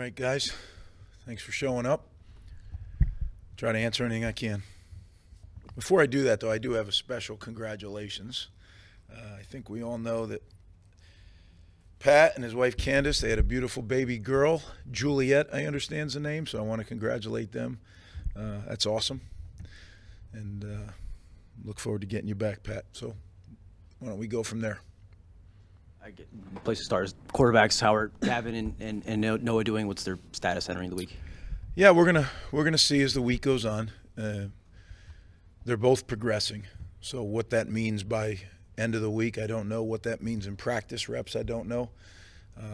right, guys. Thanks for showing up. Try to answer anything I can. Before I do that, though, I do have a special congratulations. I think we all know that Pat and his wife Candace, they had a beautiful baby girl. Juliet, I understand, is the name, so I want to congratulate them. That's awesome. And look forward to getting you back, Pat. So why don't we go from there? Place to start is quarterbacks. How are Gavin and Noah doing? What's their status entering the week? Yeah, we're gonna see as the week goes on. They're both progressing. So what that means by end of the week, I don't know. What that means in practice reps, I don't know.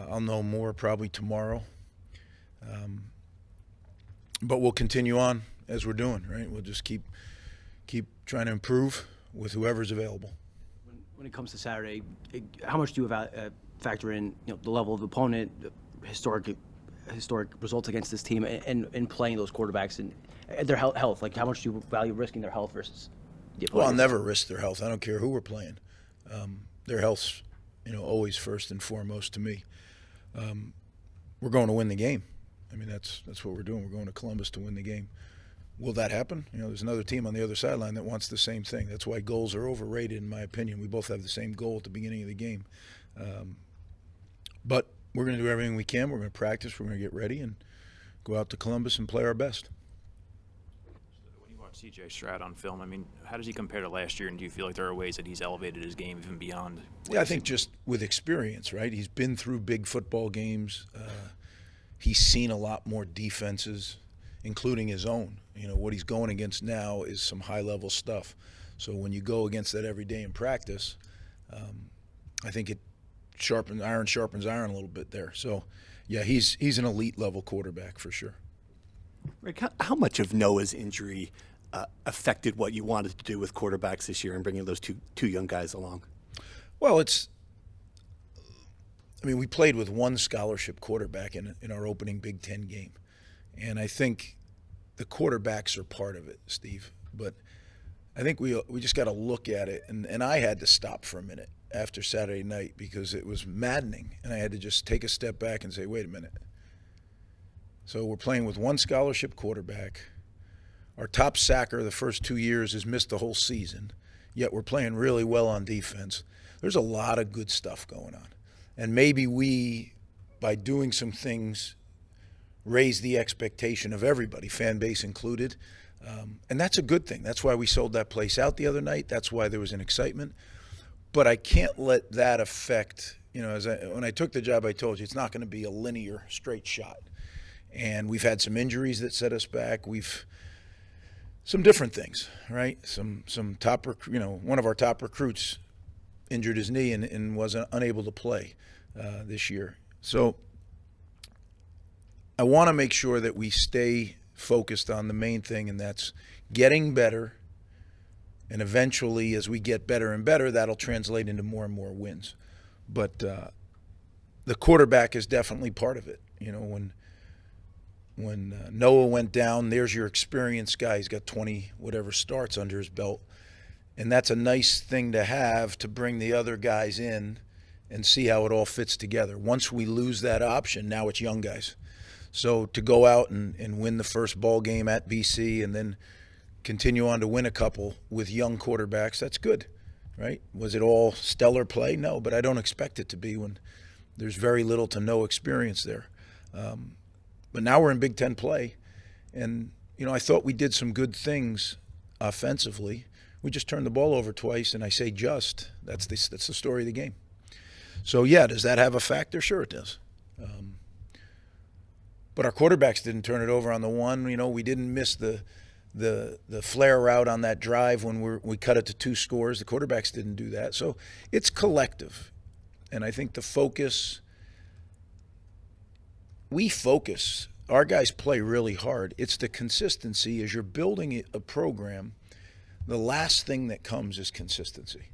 I'll know more probably tomorrow. But we'll continue on as we're doing, right? We'll just keep trying to improve with whoever's available. When it comes to Saturday, how much do you factor in the level of the opponent, historic results against this team, and playing those quarterbacks and their health? Like, how much do you value risking their health versus the opponent? Well, I'll never risk their health. I don't care who we're playing. Their health's always first and foremost to me. We're going to win the game. I mean, that's what we're doing. We're going to Columbus to win the game. Will that happen? There's another team on the other sideline that wants the same thing. That's why goals are overrated, in my opinion. We both have the same goal at the beginning of the game. But we're going to do everything we can. We're going to practice. We're going to get ready and go out to Columbus and play our best. When you watch C.J. Stroud on film, I mean, how does he compare to last year, and do you feel like there are ways that he's elevated his game even beyond? Yeah, I think just with experience, right? He's been through big football games. He's seen a lot more defenses, including his own. What he's going against now is some high-level stuff. So when you go against that every day in practice, I think it sharpens iron a little bit there. So, yeah, he's an elite-level quarterback for sure. Rick, how much of Noah's injury affected what you wanted to do with quarterbacks this year and bringing those two young guys along? Well, we played with one scholarship quarterback in our opening Big Ten game. And I think the quarterbacks are part of it, Steve. But I think we just got to look at it. And I had to stop for a minute after Saturday night because it was maddening. And I had to just take a step back and say, wait a minute. So we're playing with one scholarship quarterback. Our top sacker the first 2 years has missed the whole season. Yet we're playing really well on defense. There's a lot of good stuff going on. And maybe we, by doing some things, raise the expectation of everybody, fan base included. And that's a good thing. That's why we sold that place out the other night. That's why there was an excitement. But I can't let that affect, when I took the job, I told you, it's not going to be a linear, straight shot. And we've had some injuries that set us back. Some different things, right? Some top, one of our top recruits injured his knee and was unable to play this year. So I want to make sure that we stay focused on the main thing, and that's getting better. And eventually, as we get better and better, that'll translate into more and more wins. But the quarterback is definitely part of it. When Noah went down, there's your experienced guy. He's got 20 whatever starts under his belt. And that's a nice thing to have to bring the other guys in and see how it all fits together. Once we lose that option, now it's young guys. So to go out and win the first ball game at BC and then continue on to win a couple with young quarterbacks, that's good, right? Was it all stellar play? No, but I don't expect it to be when there's very little to no experience there. But now we're in Big Ten play, and I thought we did some good things offensively. We just turned the ball over twice, and I say just. That's the story of the game. So, yeah, does that have a factor? Sure it does. But our quarterbacks didn't turn it over on the one. We didn't miss the flare route on that drive when we cut it to 2 scores. The quarterbacks didn't do that. So it's collective. And I think the focus, we focus. Our guys play really hard. It's the consistency. As you're building a program, the last thing that comes is consistency.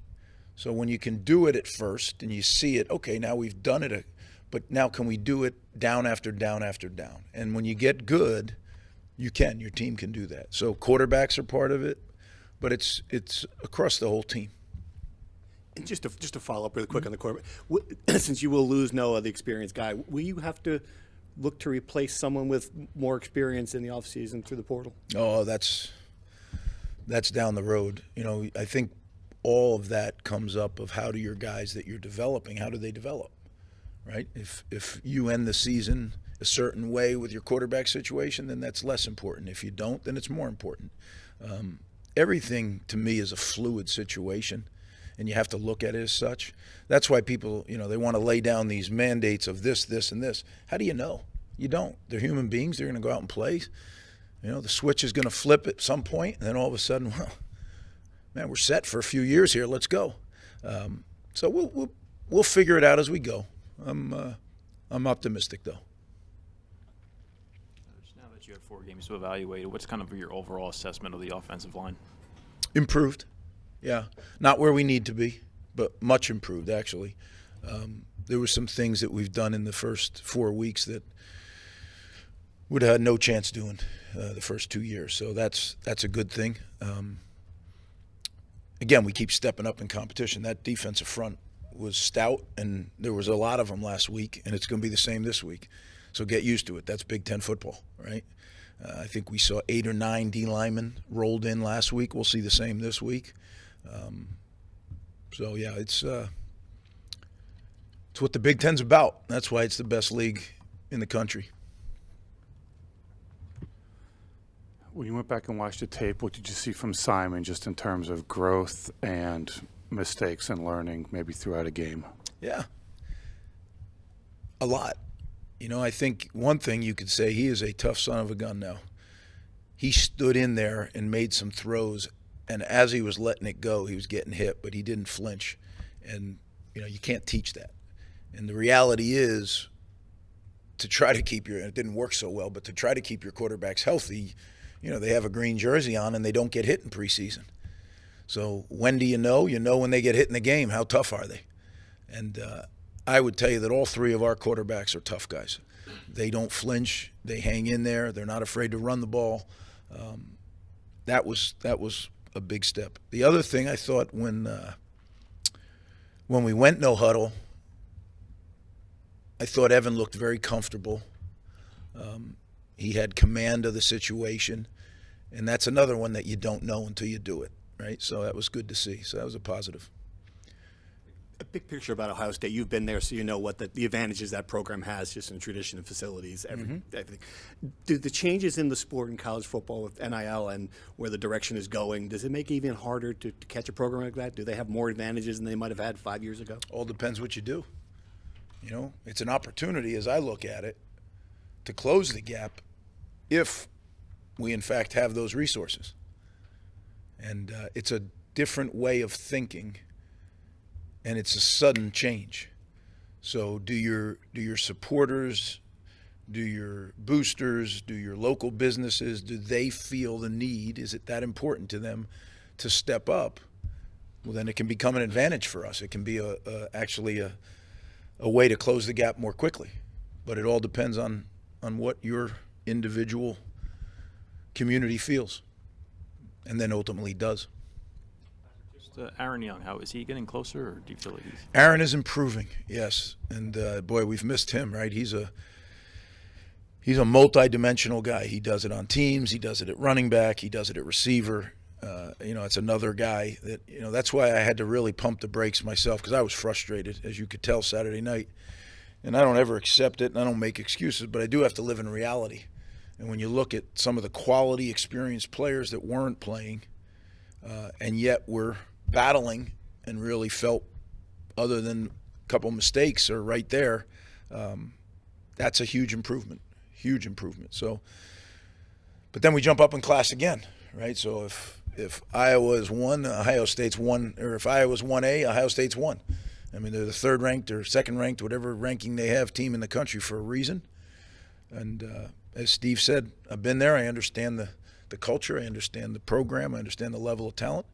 So when you can do it at first and you see it, okay, now we've done it, but now can we do it down after down after down? And when you get good, your team can do that. So quarterbacks are part of it, but it's across the whole team. And just to follow up really quick on the quarterback, since you will lose Noah, the experienced guy, will you have to look to replace someone with more experience in the offseason through the portal? Oh, that's down the road. You know, I think all of that comes up of how do your guys that you're developing, how do they develop, right? If you end the season a certain way with your quarterback situation, then that's less important. If you don't, then it's more important. Everything to me is a fluid situation, and you have to look at it as such. That's why people, you know, they want to lay down these mandates of this, this, and this. How do you know? You don't. They're human beings. They're going to go out and play. You know, the switch is going to flip at some point, and then all of a sudden, well, man, we're set for a few years here. Let's go. So we'll figure it out as we go. I'm optimistic, though. Now that you have 4 games to evaluate, what's kind of your overall assessment of the offensive line? Improved, yeah. Not where we need to be, but much improved, actually. There were some things that we've done in the first 4 weeks that would have had no chance doing the first 2 years. So that's a good thing. Again, we keep stepping up in competition. That defensive front was stout, and there was a lot of them last week, and it's going to be the same this week. So get used to it. That's Big Ten football, right? I think we saw 8 or 9 D linemen rolled in last week. We'll see the same this week. So, yeah, it's what the Big Ten's about. That's why it's the best league in the country. When you went back and watched the tape, what did you see from Simon just in terms of growth and mistakes and learning maybe throughout a game? Yeah. A lot. You know, I think one thing you could say, he is a tough son of a gun now. He stood in there and made some throws, and as he was letting it go, he was getting hit, but he didn't flinch. And, you know, you can't teach that. And the reality is, to try to keep your, and it didn't work so well, but to try to keep your quarterbacks healthy, you know, they have a green jersey on and they don't get hit in preseason. So when do you know? You know when they get hit in the game. How tough are they? And I would tell you that all 3 of our quarterbacks are tough guys. They don't flinch. They hang in there. They're not afraid to run the ball. That was a big step. The other thing I thought when we went no huddle, I thought Evan looked very comfortable. He had command of the situation, and that's another one that you don't know until you do it, right? So that was good to see. So that was a positive. A big picture about Ohio State. You've been there, so you know what the advantages that program has just in tradition and facilities, everything. Do the changes in the sport in college football with NIL and where the direction is going, does it make it even harder to catch a program like that? Do they have more advantages than they might have had 5 years ago? All depends what you do. You know, it's an opportunity, as I look at it, to close the gap if we, in fact, have those resources. And it's a different way of thinking, and it's a sudden change. So do your supporters, do your boosters, do your local businesses, do they feel the need? Is it that important to them to step up? Well, then it can become an advantage for us. It can be actually a way to close the gap more quickly. But it all depends on what your individual community feels and then ultimately does. Just Aaron Young, how is he getting closer, or do you feel like he's... Aaron is improving, yes. And, boy, we've missed him, right? He's a multi-dimensional guy. He does it on teams. He does it at running back. He does it at receiver. You know, it's another guy that, you know, that's why I had to really pump the brakes myself, because I was frustrated, as you could tell, Saturday night. And I don't ever accept it, and I don't make excuses, but I do have to live in reality. And when you look at some of the quality, experienced players that weren't playing, and yet were battling and really felt, other than a couple mistakes, are right there, that's a huge improvement, huge improvement. So, but then we jump up in class again, right? So if Iowa is 1, Ohio State's 1, or if Iowa's 1A, Ohio State's 1. I mean, they're the 3rd ranked or 2nd ranked, whatever ranking they have, team in the country for a reason. And as Steve said, I've been there. I understand the culture. I understand the program. I understand the level of talent.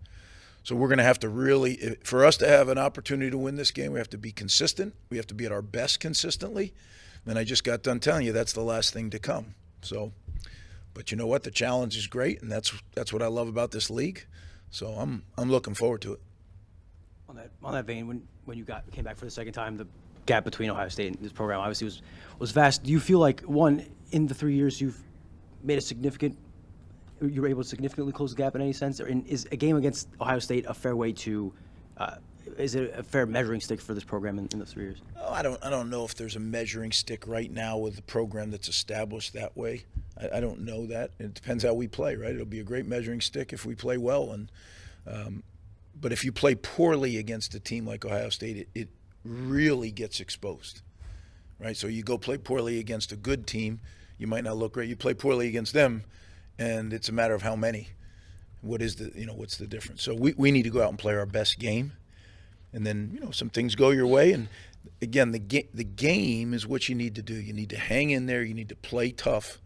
So we're going to have to really, for us to have an opportunity to win this game, we have to be consistent. We have to be at our best consistently. And I just got done telling you that's the last thing to come. So, but you know what? The challenge is great, and that's what I love about this league. So I'm looking forward to it. On that vein, when you came back for the second time, gap between Ohio State and this program obviously was vast. Do you feel like, one, in the 3 years you've made you were able to significantly close the gap in any sense? Or is a game against Ohio State a fair way to, is it a fair measuring stick for this program in those 3 years? Oh, I don't know if there's a measuring stick right now with the program that's established that way. I don't know that. It depends how we play, right? It'll be a great measuring stick if we play well, but if you play poorly against a team like Ohio State, it really gets exposed, right? So you go play poorly against a good team, you might not look great. You play poorly against them, and it's a matter of how many. What's the difference? So we need to go out and play our best game, and then some things go your way. And again, the game is what you need to do. You need to hang in there. You need to play tough,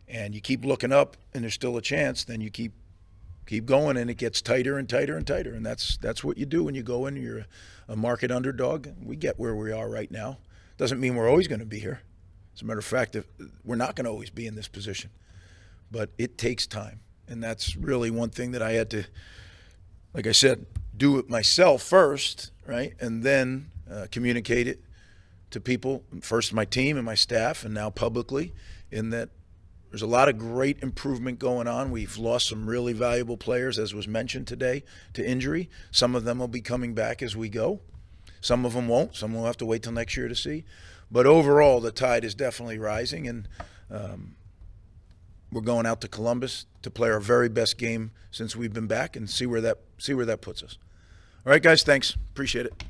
and you keep looking up, and there's still a chance. Then you keep going, and it gets tighter and tighter and tighter. And that's what you do when you go in. You're a market underdog. We get where we are right now. Doesn't mean we're always going to be here. As a matter of fact, we're not going to always be in this position. But it takes time. And that's really one thing that I had to, like I said, do it myself first, right? And then communicate it to people, first my team and my staff, and now publicly, in that there's a lot of great improvement going on. We've lost some really valuable players, as was mentioned today, to injury. Some of them will be coming back as we go. Some of them won't. Some will have to wait till next year to see. But overall, the tide is definitely rising, and we're going out to Columbus to play our very best game since we've been back and see where that puts us. All right, guys, thanks. Appreciate it.